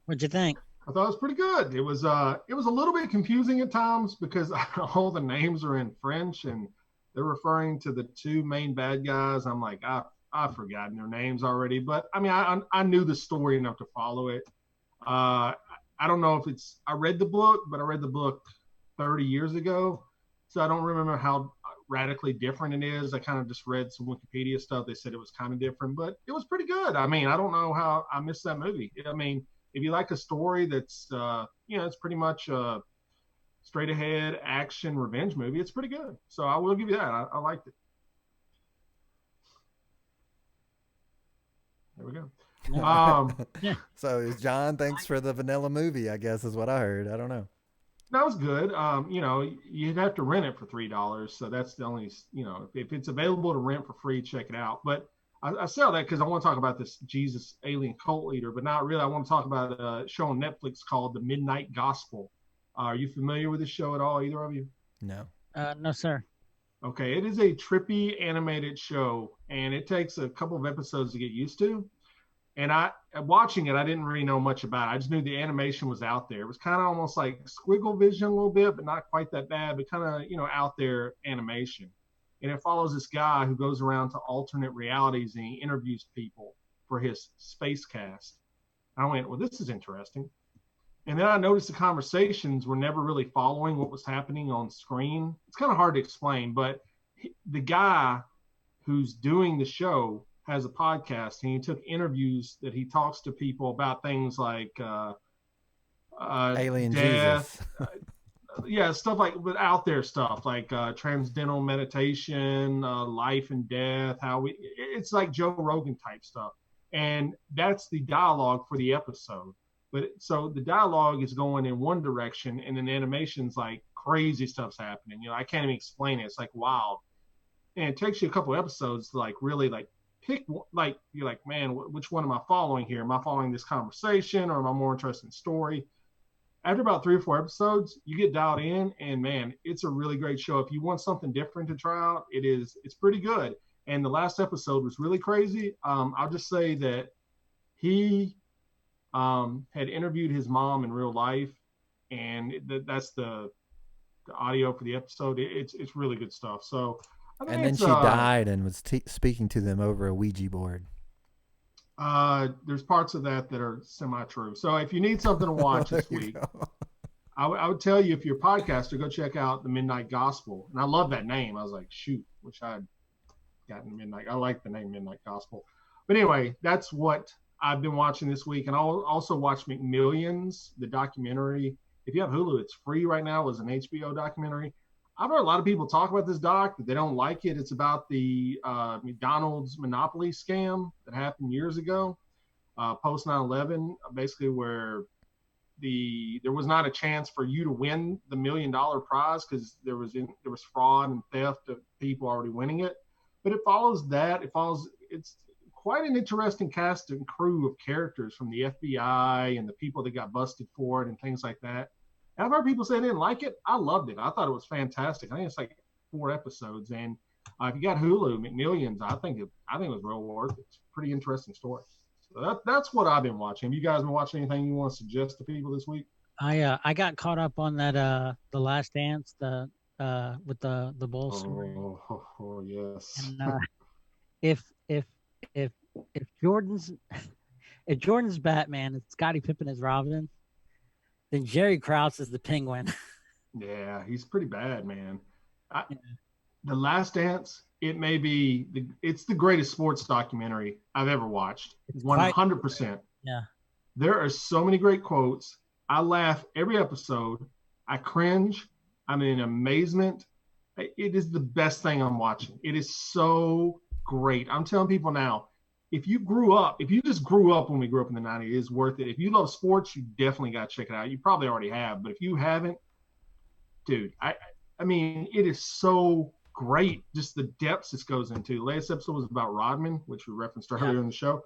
What'd you think? I thought it was pretty good. It was a little bit confusing at times because all the names are in French and they're referring to the two main bad guys. I'm like, I've forgotten their names already, but I mean, I knew the story enough to follow it. I don't know if I read the book, but I read the book 30 years ago, so I don't remember how radically different it is. I kind of just read some Wikipedia stuff. They said it was kind of different, but it was pretty good. I mean, I don't know how I missed that movie. I mean, if you like a story that's it's pretty much a straight ahead action revenge movie, it's pretty good. So I will give you that. I liked it. There we go. Yeah. So John, thanks for the vanilla movie, I guess is what I heard. I don't know. That was good. You'd have to rent it for $3, so that's the only. If it's available to rent for free, check it out. But I sell that because I want to talk about this Jesus alien cult leader, but not really. I want to talk about a show on Netflix called The Midnight Gospel. Are you familiar with this show at all, either of you? No. No, sir. Okay, it is a trippy animated show, and it takes a couple of episodes to get used to. And watching it, I didn't really know much about it. I just knew the animation was out there. It was kind of almost like Squiggle Vision a little bit, but not quite that bad, but kind of, out there animation. and it follows this guy who goes around to alternate realities and he interviews people for his space cast. I went, well, this is interesting. And then I noticed the conversations were never really following what was happening on screen. It's kind of hard to explain, but the guy who's doing the show has a podcast, and he took interviews that he talks to people about things like Alien death, Jesus. yeah, stuff like out there stuff like transcendental meditation, life and death. It's like Joe Rogan type stuff, and that's the dialogue for the episode. But so the dialogue is going in one direction, and then animation's like crazy stuff's happening. I can't even explain it. It's like wild, and it takes you a couple episodes to like really like pick. Like you're like, man, which one am I following here? Am I following this conversation, or am I more interested in story? After about 3 or 4 episodes, you get dialed in, and man, it's a really great show. If you want something different to try out, it's pretty good. And the last episode was really crazy. I'll just say that he had interviewed his mom in real life, and that's the audio for the episode. It's really good stuff. So I think And then she died and was speaking to them over a Ouija board. There's parts of that are semi-true. So if you need something to watch this week, I would tell you, if you're a podcaster, go check out the Midnight Gospel. And I love that name. I was like, shoot, wish I'd gotten Midnight. I like the name Midnight Gospel. But anyway, that's what I've been watching this week. And I'll also watch McMillions, the documentary. If you have Hulu, it's free right now. It was an HBO documentary. I've heard a lot of people talk about this doc, that they don't like it. It's about the McDonald's monopoly scam that happened years ago, post 9/11, basically where there was not a chance for you to win the $1 million prize because there was fraud and theft of people already winning it. But it follows that. It's quite an interesting cast and crew of characters from the FBI and the people that got busted for it and things like that. I've heard people say they didn't like it. I loved it. I thought it was fantastic. I think it's like 4 episodes, and if you got Hulu, McMillions, I think it was real worth it. It's a pretty interesting story. So that's what I've been watching. Have you guys been watching anything you want to suggest to people this week? I got caught up on that The Last Dance, with the bull story. Oh yes. And if Jordan's if Jordan's Batman and Scottie Pippen is Robin, then Jerry Krause is the Penguin. Yeah, he's pretty bad, man. The Last Dance, it's the greatest sports documentary I've ever watched. 100%. Yeah. There are so many great quotes. I laugh every episode. I cringe. I'm in amazement. It is the best thing I'm watching. It is so great. I'm telling people now, if you just grew up when we grew up in the 90s, it is worth it. If you love sports, you definitely got to check it out. You probably already have, but if you haven't, dude, I mean, it is so great. Just the depths this goes into. The latest episode was about Rodman, which we referenced earlier in the show.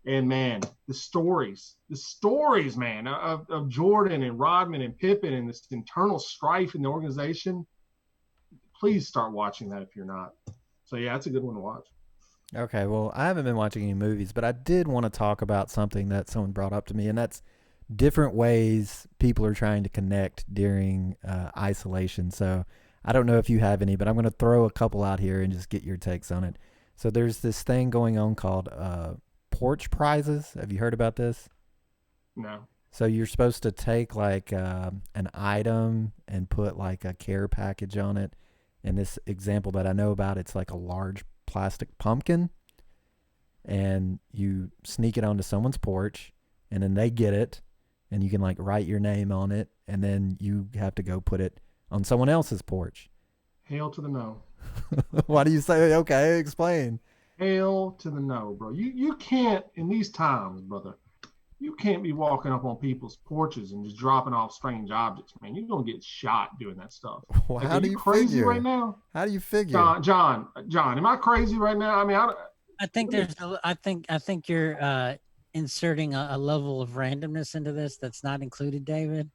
And man, the stories, man, of Jordan and Rodman and Pippen and this internal strife in the organization. Please start watching that if you're not. So yeah, it's a good one to watch. Okay, well, I haven't been watching any movies, but I did want to talk about something that someone brought up to me, and that's different ways people are trying to connect during isolation. So I don't know if you have any, but I'm going to throw a couple out here and just get your takes on it. So there's this thing going on called porch prizes. Have you heard about this? No. So you're supposed to take like an item and put like a care package on it. In this example that I know about, it's like a large plastic pumpkin, and you sneak it onto someone's porch, and then they get it, and you can like write your name on it, and then you have to go put it on someone else's porch. Hail to the no. Why do you say, okay, explain? Hail to the no, bro. You can't, in these times, brother, you can't be walking up on people's porches and just dropping off strange objects, man. You're gonna get shot doing that stuff. Well, like, how do you crazy figure? Right now? How do you figure? John, am I crazy right now? I mean, I think you're inserting a level of randomness into this that's not included, David.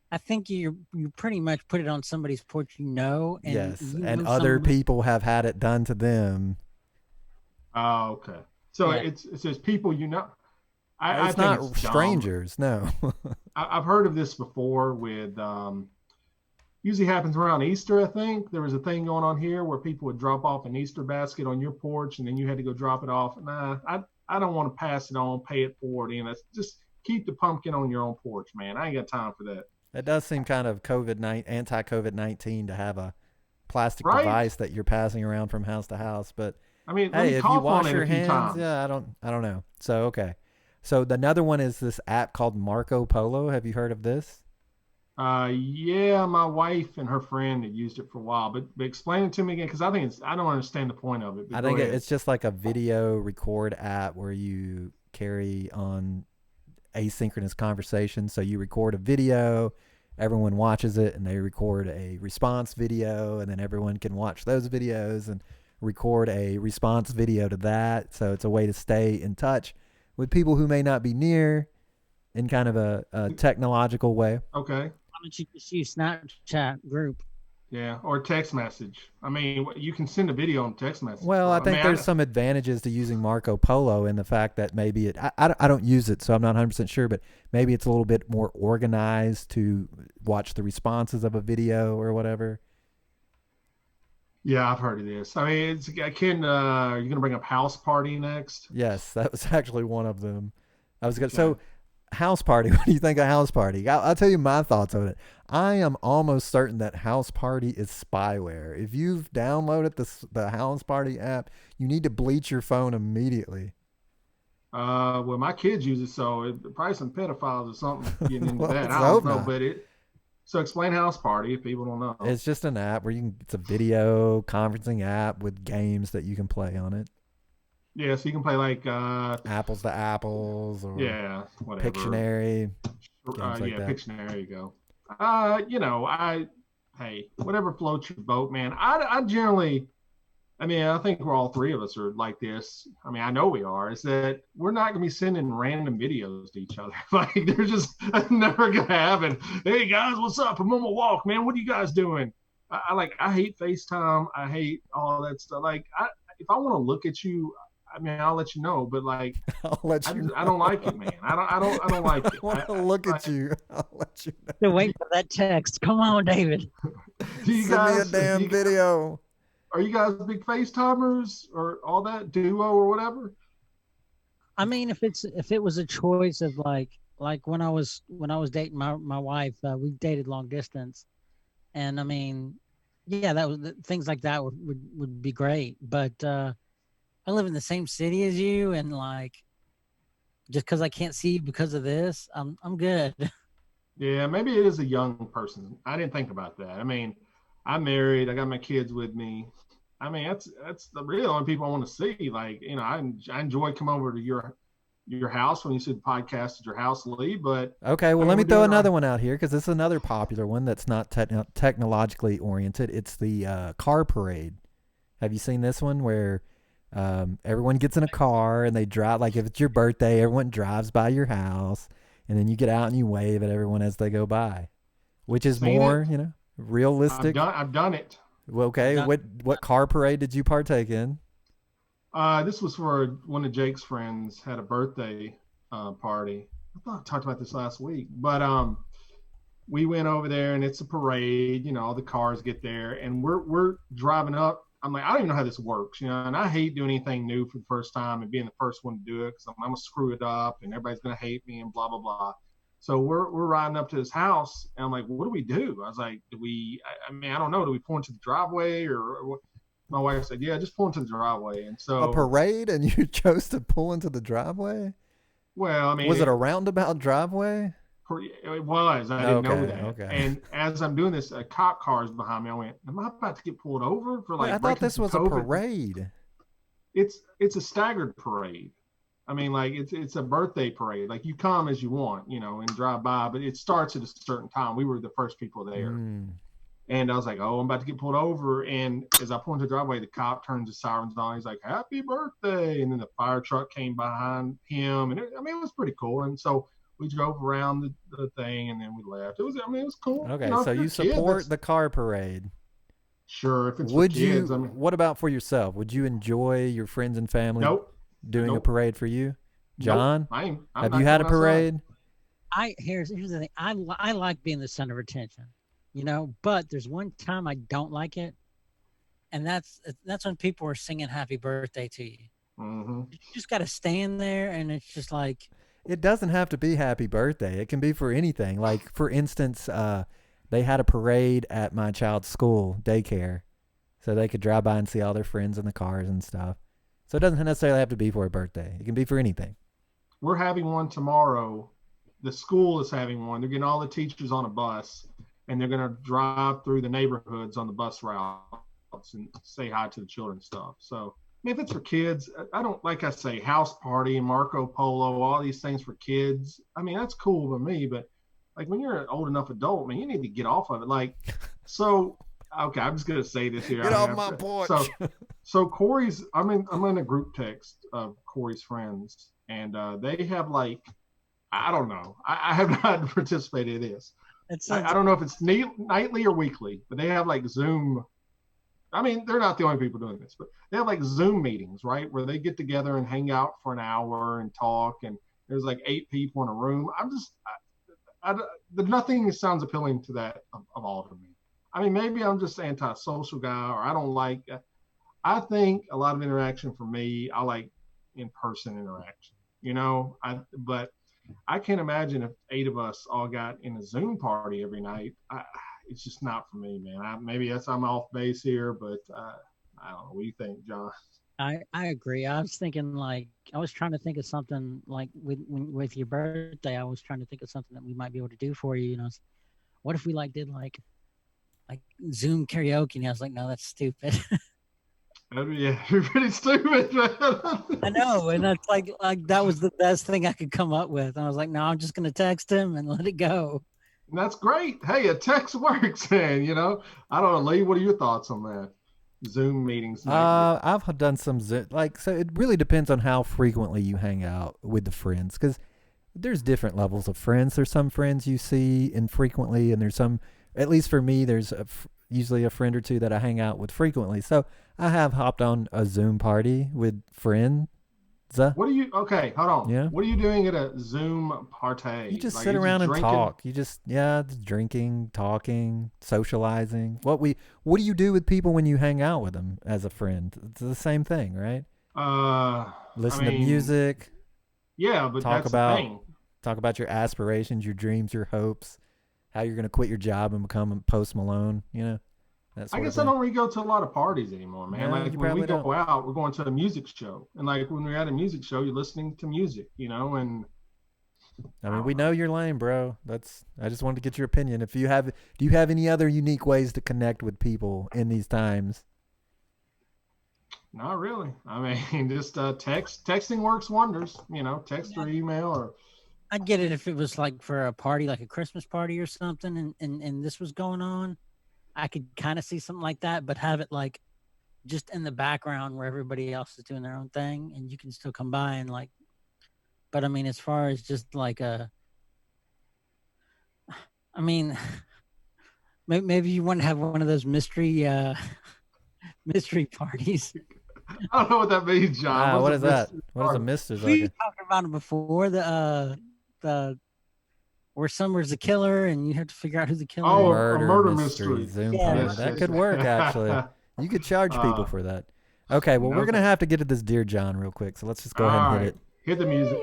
I think you pretty much put it on somebody's porch, and yes, and other people have had it done to them. Oh, okay. So yeah. It says people you know. I think not strangers, no. I've heard of this before with usually happens around Easter, I think. There was a thing going on here where people would drop off an Easter basket on your porch and then you had to go drop it off. Nah, I don't want to pass it on, pay it forward. Just keep the pumpkin on your own porch, man. I ain't got time for that. It does seem kind of anti-COVID-19 to have a plastic Right? device that you're passing around from house to house. But I mean, let hey, me if you cough on wash it your a few hands, times. yeah, I don't know. So okay. So the another one is this app called Marco Polo. Have you heard of this? Yeah, my wife and her friend had used it for a while, but explain it to me again because I don't understand the point of it. But I go think ahead. it's just like a video record app where you carry on asynchronous conversation. So you record a video, everyone watches it, and they record a response video, and then everyone can watch those videos and record a response video to that. So it's a way to stay in touch with people who may not be near in kind of a technological way. Okay. Why don't you just use Snapchat group? Yeah, or text message. I mean, you can send a video on text message, Well, I bro. I mean, think there's some advantages to using Marco Polo in the fact that maybe I don't use it, so I'm not 100% sure, but maybe it's a little bit more organized to watch the responses of a video or whatever. yeah, I've heard of this. I mean, it's akin. Are you gonna bring up House Party next? Yes, that was actually one of them. I was going to. Okay. So, House Party, what do you think of House Party? I'll tell you my thoughts on it. I am almost certain that House Party is spyware. If you've downloaded the House Party app, you need to bleach your phone immediately. Well, my kids use it, so probably some pedophiles or something getting into Well, that. let's I don't hope know, not. but it. So explain House Party if people don't know. It's just an app where it's a video conferencing app with games that you can play on it. Yeah, so you can play like Apples to apples or yeah, whatever. Pictionary, games like Yeah, that. Pictionary. There you go. Hey, whatever floats your boat, man. I generally, I mean, I think we're all three of us are like this. I mean, I know we are. Is that we're not gonna be sending random videos to each other. Like they're just never gonna happen. Hey guys, what's up? I'm on my walk, man. What are you guys doing? I hate FaceTime. I hate all that stuff. If I want to look at you, I mean, I'll let you know. But like, I'll let you I don't know. like it, man. I don't like I it. want to look at you. I'll let you know. Still waiting for that text. Come on, David. Do you Send me a guys? damn video. Are you guys big FaceTimers or all that duo or whatever? I mean, if it was a choice of like when I was dating my wife, we dated long distance, and I mean, yeah, that was things like that would be great. But I live in the same city as you, and like just because I can't see you because of this, I'm good. Yeah, maybe it is a young person. I didn't think about that. I mean, I'm married. I got my kids with me. I mean, that's the real only people I want to see. Like, I enjoy coming over to your house when you see the podcast at your house, Lee. But Okay, I well, let mean, me we're throw doing another our one out here because this is another popular one that's not technologically oriented. It's the car parade. Have you seen this one where everyone gets in a car and they drive? Like if it's your birthday, everyone drives by your house, and then you get out and you wave at everyone as they go by, which is seen more, it. realistic. I've done it. Well, I've okay, done. what car parade did you partake in? This was for one of Jake's friends had a birthday party. I thought I talked about this last week, but we went over there and it's a parade. All the cars get there and we're driving up. I'm like, I don't even know how this works, and I hate doing anything new for the first time and being the first one to do it because I'm gonna screw it up and everybody's gonna hate me and blah blah blah. So we're riding up to his house and I'm like, what do we do? I was like, do we? I mean, I don't know. Do we pull into the driveway or what? My wife said, yeah, just pull into the driveway. And A so, parade, and you chose to pull into the driveway? well, I mean, Was it a roundabout driveway? it was. I didn't know Okay, that. okay. And as I'm doing this, a cop car is behind me. I went, am I about to get pulled over for Wait, I like thought breaking this some was a COVID? parade. It's a staggered parade. I mean, like it's a birthday parade. Like you come as you want, and drive by, but it starts at a certain time. We were the first people there. Mm. And I was like, oh, I'm about to get pulled over. And as I pull into the driveway, the cop turns his sirens on. He's like, happy birthday. And then the fire truck came behind him. And I mean, it was pretty cool. And so we drove around the thing and then we left. It was cool. Okay, so If you're you a kid, support that's the car parade. sure. If it's for Would kids, you, I mean, what about for yourself? Would you enjoy your friends and family nope, doing a nope, parade for you? nope. John, I'm have you not had a going outside. parade? Here's the thing. I like being the center of attention. But there's one time I don't like it, and that's when people are singing happy birthday to you. Mm-hmm. You just got to stand there, and it's just like, It doesn't have to be happy birthday. It can be for anything. Like, for instance, they had a parade at my child's school, daycare, so they could drive by and see all their friends in the cars and stuff. So it doesn't necessarily have to be for a birthday. It can be for anything. We're having one tomorrow. The school is having one. They're getting all the teachers on a bus, and they're going to drive through the neighborhoods on the bus routes and say hi to the children and stuff. So, I mean, if it's for kids, I don't, like I say, house party, Marco Polo, all these things for kids. I mean, that's cool with me, but like when you're an old enough adult, man, you need to get off of it. Like, so, okay, I'm just going to say this here. Get off my porch. So Corey's, I'm in a group text of Corey's friends, and they have like, I don't know. I have not participated in this. I don't know if it's nightly or weekly, but they have like Zoom. I mean, they're not the only people doing this, but they have like Zoom meetings, right? Where they get together and hang out for an hour and talk, and there's like 8 people in a room. Nothing sounds appealing to that of all to me. I mean, maybe I'm just anti-social guy, or I don't like. I think a lot of interaction for me, I like in-person interaction. But I can't imagine if 8 of us all got in a Zoom party every night. It's just not for me, man. Maybe I'm off base here, but I don't know. What do you think, John? I agree. I was thinking like I was trying to think of something like with your birthday. I was trying to think of something that we might be able to do for you. What if we like did like Zoom karaoke? And I was like, no, that's stupid. Yeah, you're pretty stupid, man. I know, and that's like that was the best thing I could come up with. And I was like, no, I'm just gonna text him and let it go. And that's great. Hey, a text works, man. I don't know, Lee. What are your thoughts on that? Zoom meetings. I've done some so it really depends on how frequently you hang out with the friends, because there's different levels of friends. There's some friends you see infrequently, and there's some, at least for me, there's usually a friend or two that I hang out with frequently. So I have hopped on a Zoom party with friends. Okay, hold on. Yeah. What are you doing at a Zoom party? You just sit around and talk. You just, just drinking, talking, socializing. What do you do with people when you hang out with them as a friend? It's the same thing, right? Listen to music. Yeah, but that's the thing. Talk about your aspirations, your dreams, your hopes, how you're going to quit your job and become Post Malone, I guess I don't really go to a lot of parties anymore, man. No, like when we go out, we're going to a music show. And like when we're at a music show, you're listening to music, and I mean, we know you're lame, bro. I just wanted to get your opinion. Do you have any other unique ways to connect with people in these times? Not really. I mean, just texting works wonders, text or email or. I'd get it if it was like for a party, like a Christmas party or something, and this was going on. I could kind of see something like that, but have it like just in the background where everybody else is doing their own thing, and you can still come by and like. But I mean, as far as just like I mean, maybe you want to have one of those mystery parties. I don't know what that means, John. What is that? What is a mystery? We talked about it before. The where Summer's the killer, and you have to figure out who the killer is. A murder mystery. Zoom that could work, actually. You could charge people for that. Okay, well, we're going to have to get to this Dear John real quick, so let's just go ahead and hit it. Hit the music.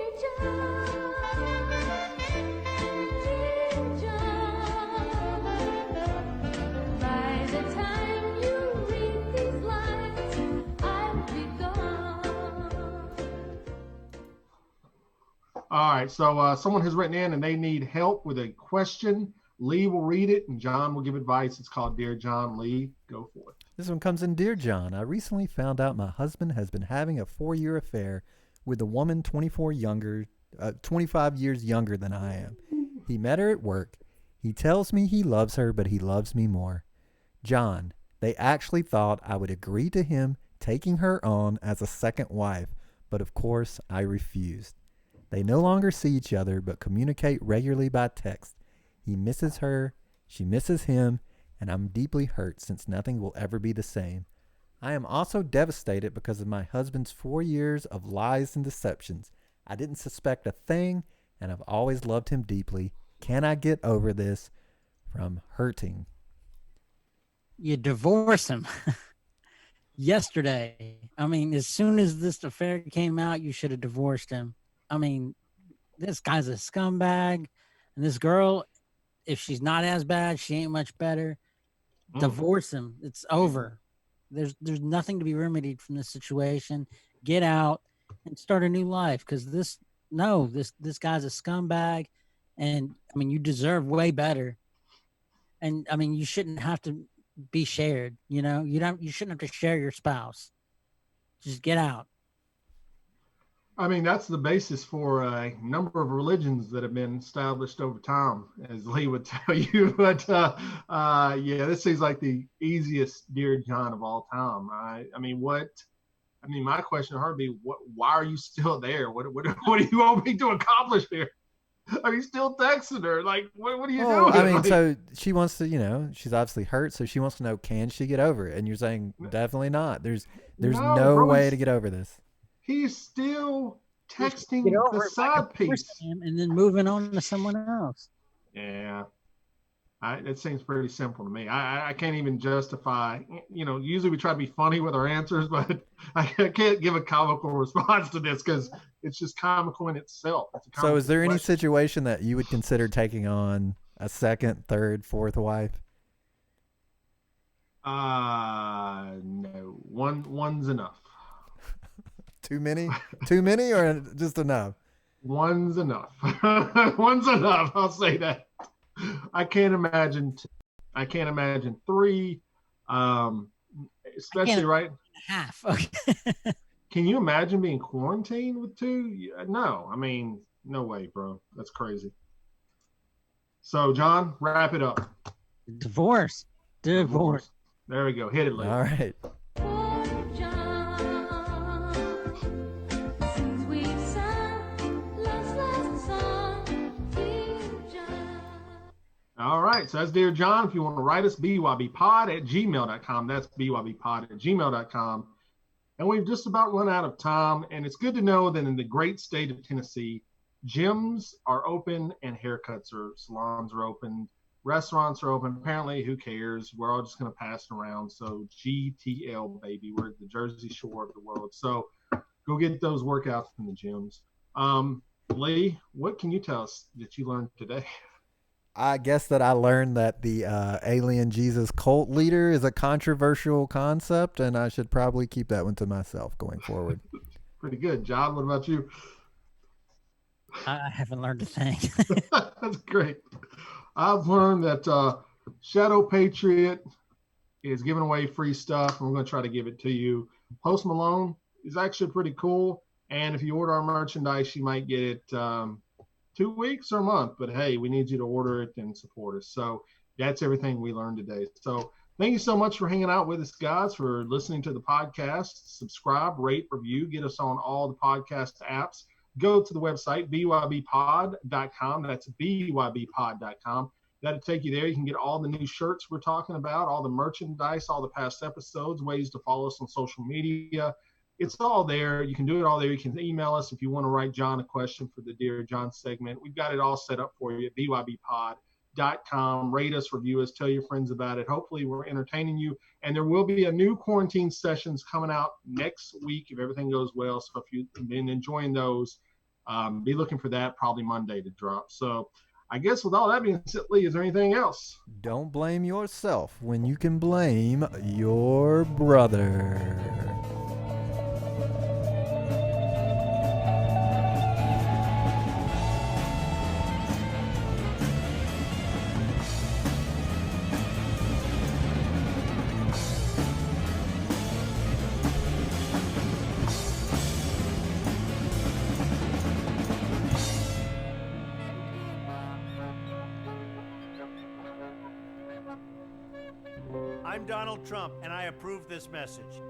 All right, so someone has written in and they need help with a question. Lee will read it and John will give advice. It's called Dear John. Lee, go for it. This one comes in. Dear John, I recently found out my husband has been having a 4-year affair with a woman 25 years younger than I am. He met her at work. He tells me he loves her, but he loves me more. John, they actually thought I would agree to him taking her on as a second wife, but of course I refused. They no longer see each other, but communicate regularly by text. He misses her, she misses him, and I'm deeply hurt since nothing will ever be the same. I am also devastated because of my husband's 4 years of lies and deceptions. I didn't suspect a thing, and I've always loved him deeply. Can I get over this? From Hurting You divorce him yesterday. I mean, as soon as this affair came out, you should have divorced him. I mean, this guy's a scumbag, and this girl, if she's not as bad, she ain't much better. Mm. Divorce him. It's over. There's nothing to be remedied from this situation. Get out and start a new life because this guy's a scumbag, and I mean you deserve way better. And I mean you shouldn't have to be shared. You shouldn't have to share your spouse. Just get out. I mean, that's the basis for a number of religions that have been established over time, as Lee would tell you. But yeah, this seems like the easiest Dear John of all time. I mean, what? I mean, my question to her would be, what? Why are you still there? What do you want me to accomplish here? Are you still texting her? Like, what are you Well, doing? I mean, Like, so she wants to, she's obviously hurt, so she wants to know, can she get over it? And you're saying definitely not. There's no, no bro, way to get over this. he's still You should get texting the over it by side divorcing piece. him and then moving on to someone else. Yeah, it seems pretty simple to me. I can't even justify. Usually we try to be funny with our answers, but I can't give a comical response to this because it's just comical in itself. It's a So, is comical there any question. situation that you would consider taking on a second, third, fourth wife? No, one's enough. Too many? Too many, or just enough? One's enough. One's enough. I'll say that. I can't imagine. I can't imagine three. Um, I can't especially right. half. Okay. Can you imagine being quarantined with two? No, I mean, no way, bro. That's crazy. So, John, wrap it up. Divorce. Divorce. Divorce. There we go. Hit it, Lee. All right. All right. So that's Dear John. If you want to write us, bybpod@gmail.com. That's bybpod@gmail.com. And we've just about run out of time. And it's good to know that in the great state of Tennessee, gyms are open and salons are open, restaurants are open. Apparently, who cares? We're all just going to pass it around. So GTL, baby. We're the Jersey Shore of the world. So go get those workouts in the gyms. Lee, what can you tell us that you learned today? I guess that I learned that the alien Jesus cult leader is a controversial concept, and I should probably keep that one to myself going forward. Pretty good. John, what about you? I haven't learned a thing. That's great. I've learned that Shadow Patriot is giving away free stuff, and we're going to try to give it to you. Post Malone is actually pretty cool, and if you order our merchandise, you might get it 2 weeks or a month. But hey, we need you to order it and support us. So that's everything we learned today. So thank you so much for hanging out with us, guys, for listening to the podcast. Subscribe, rate, review, get us on all the podcast apps. Go to the website, bybpod.com. That's bybpod.com. That'll take you there. You can get all the new shirts we're talking about, all the merchandise, all the past episodes, ways to follow us on social media. It's all there. You can do it all there. You can email us if you want to write John a question for the Dear John segment. We've got it all set up for you at bybpod.com. Rate us, review us, tell your friends about it. Hopefully we're entertaining you. And there will be a new quarantine sessions coming out next week if everything goes well. So if you've been enjoying those, be looking for that probably Monday to drop. So I guess with all that being said, Lee, is there anything else? Don't blame yourself when you can blame your brother. I'm Donald Trump, and I approve this message.